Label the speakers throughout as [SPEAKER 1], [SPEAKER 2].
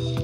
[SPEAKER 1] Welcome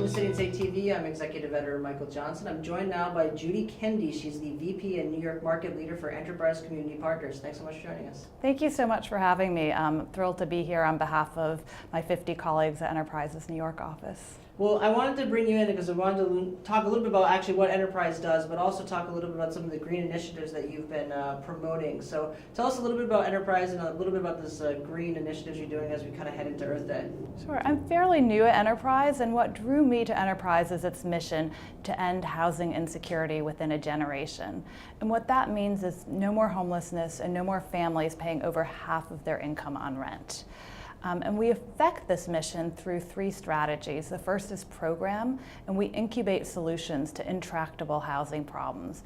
[SPEAKER 1] to City and State TV. I'm Executive Editor Michael Johnson. I'm joined now by Judi Kende. She's the VP and New York Market Leader for Enterprise Community Partners. Thanks so much for joining us.
[SPEAKER 2] Thank you so much for having me. I'm thrilled to be here on behalf of my 50 colleagues at Enterprise's New York office.
[SPEAKER 1] Well, I wanted to bring you in because I wanted to talk a little bit about actually what Enterprise does, but also talk a little bit about some of the green initiatives that you've been promoting. So tell us a little bit about Enterprise and a little bit about this green initiatives you're doing as we kind of head into Earth Day.
[SPEAKER 2] Sure. I'm fairly new at Enterprise, and what drew me to Enterprise is its mission to end housing insecurity within a generation. And what that means is no more homelessness and no more families paying over half of their income on rent. And we affect this mission through three strategies. The first is program, and we incubate solutions to intractable housing problems.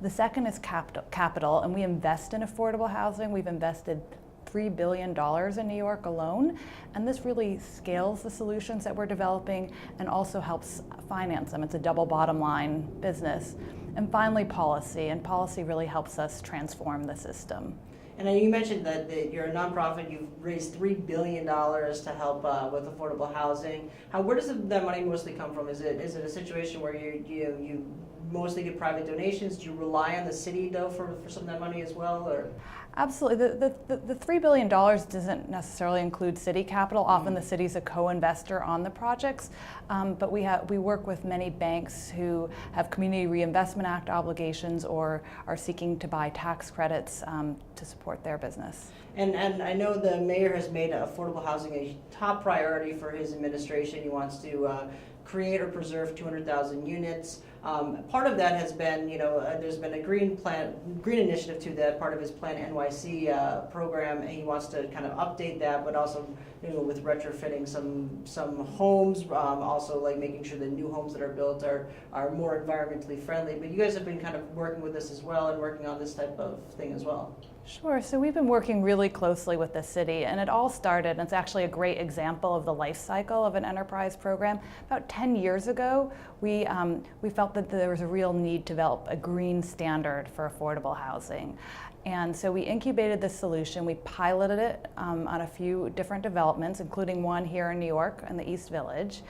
[SPEAKER 2] The second is capital, and we invest in affordable housing. We've invested $3 billion in New York alone, and this really scales the solutions that we're developing and also helps finance them. It's a double bottom line business. And finally, policy, and policy really helps us transform the system.
[SPEAKER 1] And you mentioned that you're a nonprofit. You've raised $3 billion to help with affordable housing. Where does that money mostly come from? Is it a situation where you mostly get private donations? Do you rely on the city though for some of that money as well, or?
[SPEAKER 2] Absolutely. The $3 billion doesn't necessarily include city capital. Often the city's a co-investor on the projects, but we work with many banks who have Community Reinvestment Act obligations or are seeking to buy tax credits to support their business.
[SPEAKER 1] And I know the mayor has made affordable housing a top priority for his administration. He wants to create or preserve 200,000 units. Part of that has been, there's been a green initiative to that, part of his Plan NYC program, and he wants to kind of update that, but also, with retrofitting some homes, also like making sure the new homes that are built are more environmentally friendly. But you guys have been kind of working with this as well and working on this type of thing as well.
[SPEAKER 2] Sure. So we've been working really closely with the city, and it all started, and it's actually a great example of the life cycle of an enterprise program. About 10 years ago, we felt that there was a real need to develop a green standard for affordable housing. And so we incubated this solution. We piloted it on a few different developments, including one here in New York in the East Village.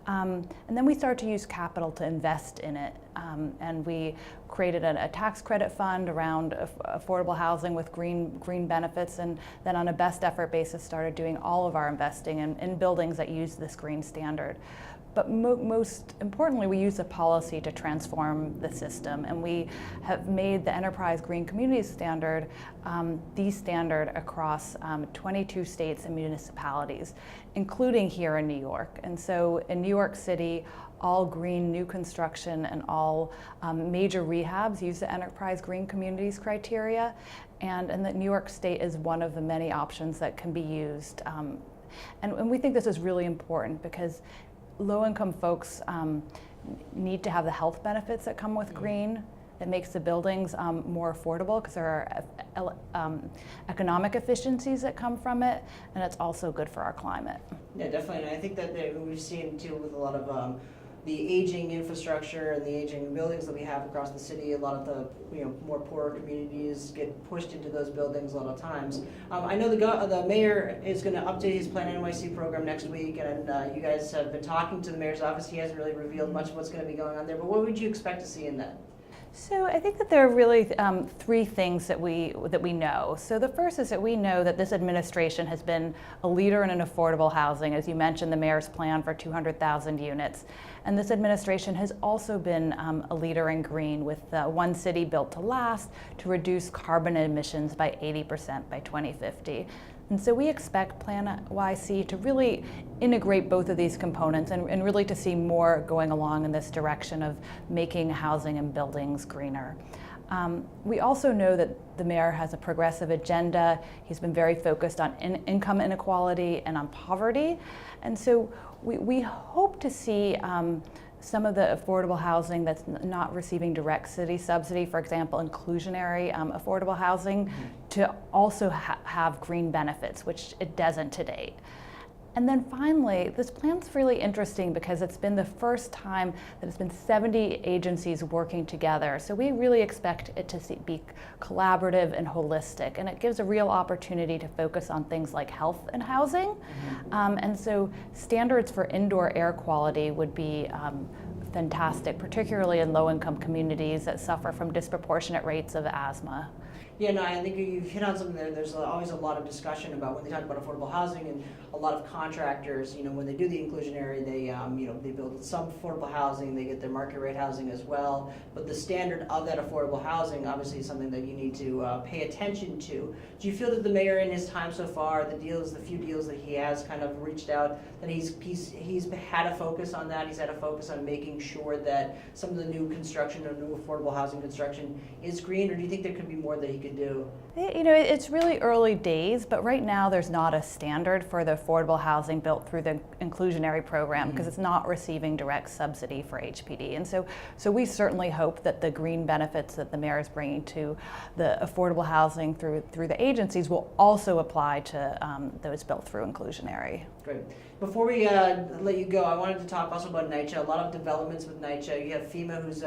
[SPEAKER 2] And then we started to use capital to invest in it. And we created a tax credit fund around affordable housing with green benefits, and then on a best effort basis started doing all of our investing in buildings that use this green standard. But most importantly, we use a policy to transform the system, and we have made the Enterprise Green Communities Standard the standard across 22 states and municipalities, including here in New York. And so in New York City, all green new construction and all major rehabs use the Enterprise Green Communities criteria, and that New York State is one of the many options that can be used. And we think this is really important because low-income folks need to have the health benefits that come with green. It makes the buildings more affordable because there are economic efficiencies that come from it, and it's also good for our climate.
[SPEAKER 1] Yeah, definitely. And I think that we've seen too with a lot of the aging infrastructure and the aging buildings that we have across the city. A lot of the more poorer communities get pushed into those buildings a lot of times. I know the mayor is going to update his Plan NYC program next week, and you guys have been talking to the mayor's office. He hasn't really revealed much of what's going to be going on there, but what would you expect to see in that?
[SPEAKER 2] So I think that there are really three things that we know. So the first is that we know that this administration has been a leader in affordable housing. As you mentioned, the mayor's plan for 200,000 units. And this administration has also been a leader in green with One City Built to Last to reduce carbon emissions by 80% by 2050. And so we expect Plan NYC to really integrate both of these components and really to see more going along in this direction of making housing and buildings greener. We also know that the mayor has a progressive agenda. He's been very focused on income inequality and on poverty. And so we hope to see some of the affordable housing that's not receiving direct city subsidy, for example, inclusionary affordable housing, to also have green benefits, which it doesn't to date. And then finally, this plan's really interesting because it's been the first time that it's been 70 agencies working together. So we really expect it to be collaborative and holistic, and it gives a real opportunity to focus on things like health and housing. And so standards for indoor air quality would be fantastic, particularly in low-income communities that suffer from disproportionate rates of asthma.
[SPEAKER 1] Yeah, no, I think you've hit on something there. There's always a lot of discussion about when they talk about affordable housing, and a lot of contractors, when they do the inclusionary, they build some affordable housing, they get their market rate housing as well. But the standard of that affordable housing obviously is something that you need to pay attention to. Do you feel that the mayor in his time so far, the few deals that he has kind of reached out, that he's had a focus on that? He's had a focus on making sure that some of the new construction or new affordable housing construction is green, or do you think there could be more that he could do?
[SPEAKER 2] It's really early days, but right now there's not a standard for the affordable housing built through the inclusionary program because it's not receiving direct subsidy for HPD. And so we certainly hope that the green benefits that the mayor is bringing to the affordable housing through the agencies will also apply to those built through inclusionary.
[SPEAKER 1] Great. Before we let you go, I wanted to talk also about NYCHA. A lot of developments with NYCHA. You have FEMA, who's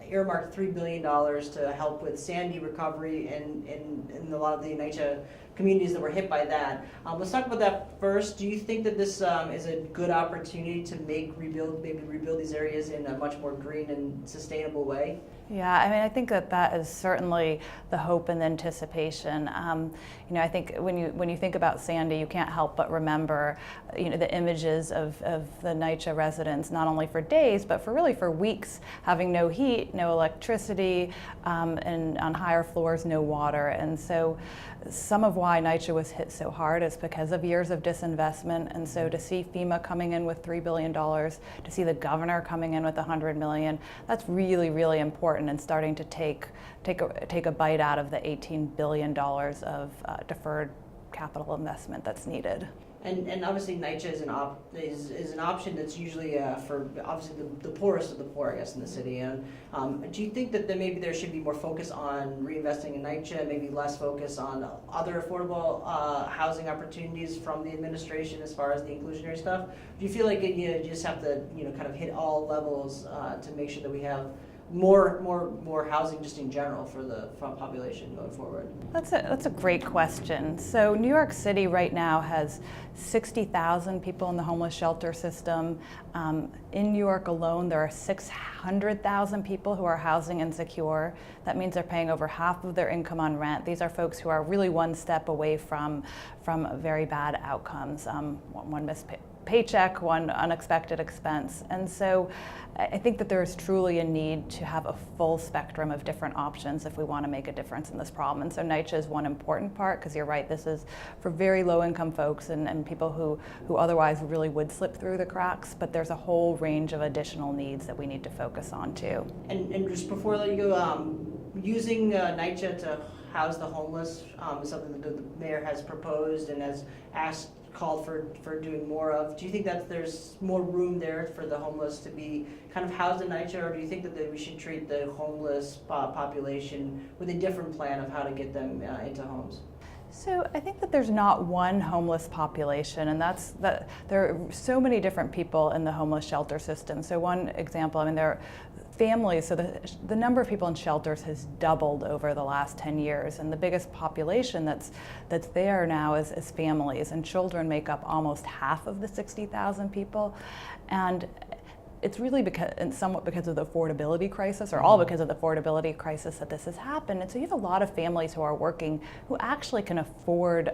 [SPEAKER 1] earmarked $3 billion to help with Sandy recovery in a lot of the NYCHA communities that were hit by that. Let's talk about that first. Do you think that this is a good opportunity to rebuild these areas in a much more green and sustainable way?
[SPEAKER 2] Yeah, I think that is certainly the hope and anticipation. I think when you think about Sandy, you can't help but remember, the images of the NYCHA residents, not only for days, but for weeks, having no heat, no electricity, and on higher floors, no water. And so some of why NYCHA was hit so hard is because of years of disinvestment. And so to see FEMA coming in with $3 billion, to see the governor coming in with $100 million, that's really, really important and starting to take a bite out of the $18 billion of deferred capital investment that's needed.
[SPEAKER 1] And obviously NYCHA is an option that's usually for obviously the poorest of the poor, I guess, in the city. And do you think that maybe there should be more focus on reinvesting in NYCHA, maybe less focus on other affordable housing opportunities from the administration as far as the inclusionary stuff? Do you feel like you just have to kind of hit all levels to make sure that we have more housing just in general for the population going forward?
[SPEAKER 2] That's a great question. So New York City right now has 60,000 people in the homeless shelter system. In New York alone, there are 600,000 people who are housing insecure. That means they're paying over half of their income on rent. These are folks who are really one step away from very bad outcomes. One missed paycheck, one unexpected expense. And so I think that there is truly a need to have a full spectrum of different options if we want to make a difference in this problem. And so NYCHA is one important part, because you're right, this is for very low income folks and people who otherwise really would slip through the cracks, but there's a whole range of additional needs that we need to focus on too.
[SPEAKER 1] And just before I let you go, using NYCHA to house the homeless is something that the mayor has proposed and has called for doing more of. Do you think that there's more room there for the homeless to be kind of housed in NYCHA, or do you think that we should treat the homeless population with a different plan of how to get them into homes?
[SPEAKER 2] So I think that there's not one homeless population, and that there are so many different people in the homeless shelter system. So one example, there are families, so the number of people in shelters has doubled over the last 10 years, and the biggest population that's there now is families, and children make up almost half of the 60,000 people. And it's really somewhat because of the affordability crisis, or all because of the affordability crisis, that this has happened. And so you have a lot of families who are working who actually can afford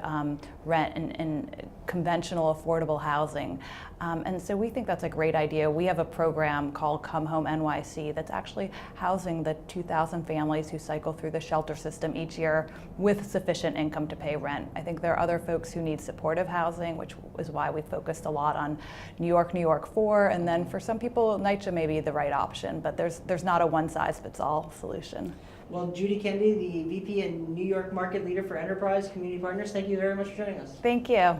[SPEAKER 2] rent in conventional affordable housing. And so we think that's a great idea. We have a program called Come Home NYC that's actually housing the 2,000 families who cycle through the shelter system each year with sufficient income to pay rent. I think there are other folks who need supportive housing, which is why we focused a lot on New York 4, and then for some people, NYCHA may be the right option, but there's not a one-size-fits-all solution.
[SPEAKER 1] Well, Judi Kende, the VP and New York Market Leader for Enterprise Community Partners, thank you very much for joining us.
[SPEAKER 2] Thank you.